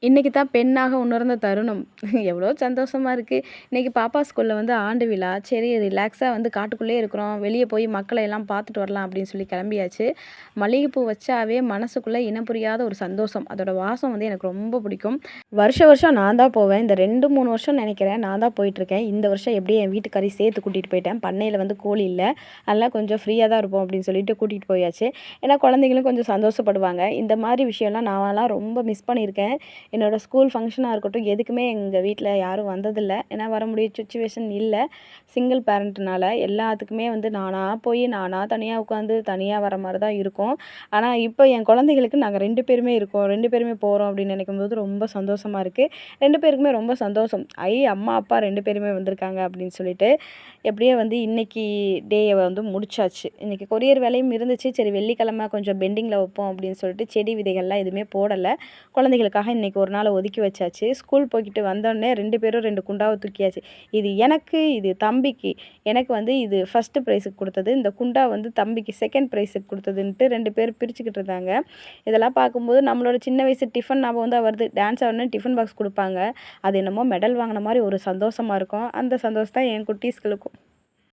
இன்னைக்கு தான் பெண்ணாக உணர்ந்த தருணம். எவ்வளோ சந்தோஷமா இருக்கு. இன்னைக்கு பாப்பா ஸ்கூல்ல வந்து ஆண்டு விழா. சரி ரிலாக்ஸா வந்து காட்டுக்குள்ளேயே இருக்கிறோம். வெளிய போய் மக்களை எல்லாம் பார்த்துட்டு வரலாம் அப்படின்னு சொல்லி கிளம்பியாச்சு. மல்லிகைப்பூ வச்சாவே மனசுக்குள்ள இனம் புரியாத ஒரு சந்தோஷம். அதோட வாசம் வந்து எனக்கு ரொம்ப பிடிக்கும். வருஷம் வருஷம் நான் தான் போவேன். இந்த 2, 3 வருஷம் நினைக்கிறேன் நான் தான் போயிட்டுருக்கேன். இந்த வருஷம் எப்படியும் என் வீட்டுக்காரையும் சேர்த்து கூட்டிட்டு போயிட்டேன். பண்ணையில வந்து கோழி இல்ல. அதனால கொஞ்சம் ஃப்ரீயா தான் இருப்போம் அப்படின்னு சொல்லிட்டு கூட்டிட்டு போயாச்சு. ஏன்னா குழந்தைங்களும் கொஞ்சம் சந்தோஷப்படுவாங்க. இந்த மாதிரி விஷயம்லாம் நான்லாம் ரொம்ப மிஸ் பண்ணியிருக்கேன். என்னோட ஸ்கூல் ஃபங்க்ஷனா இருக்கட்டும், எதுக்குமே எங்க வீட்ல யாரும் வந்ததில்ல. ஏன்னா வர முடிய சிச்சுவேஷன் இல்ல. சிங்கிள் பேரண்ட்னால எல்லாத்துக்குமே வந்து நானா போய், நானா தனியா உட்காந்து, தனியா வர மாரி தான் இருக்கும். ஆனா, இப்ப என் குழந்தைகளுக்கு நாங்க 2 பேருமே இருக்கோம். 2 பேருமே போறோம் அப்படின்னு நினைக்கும்போது ரொம்ப சந்தோஷமா இருக்கு. 2 பேருக்குமே ரொம்ப சந்தோஷம். அம்மா, அப்பா 2 பேருமே வந்திருக்காங்க அப்படின்னு சொல்லிட்டு, எப்படியோ வந்து இன்னைக்கு டேய வந்து முடிச்சாச்சு. இன்னைக்கு கொரியர் வேலையும் இருந்துச்சு. சரி வெள்ளிக்கிழமை கொஞ்சம் பெண்டிங்கில வைப்போம் அப்படின்னு சொல்லிட்டு செடி விதைகள்லாம் எதுவுமே போடல. குழந்தைகளுக்காக இன்னைக்கு ஒரு நாள ஒதுக்கி வச்சாச்சு. ஸ்கூல் போய்க்கிட்டு வந்தோனே 2 பேரும் 2 குண்டாவ தூக்கியாச்சு. இது எனக்கு, இது தம்பிக்கு. எனக்கு வந்து இது ஃபர்ஸ்ட் ப்ரைஸுக்கு குடுத்தது. இந்த குண்டா வந்து தம்பிக்கு செகண்ட் ப்ரைஸுக்கு குடுத்ததுன்ட்டு 2 பேரும் பிரிச்சுக்கிட்டு இருந்தாங்க. இதெல்லாம் பார்க்கும்போது நம்மளோட சின்ன வயசு டிஃபன் ஞாபகம் தான் வருது. டான்ஸ் ஆடுனோனே டிஃபன் பாக்ஸ் குடுப்பாங்க. அது என்னமோ மெடல் வாங்குன மாரி ஒரு சந்தோஷமா இருக்கும். அந்த சந்தோஷம் தான் என் குட்டீஸ்களுக்கும்.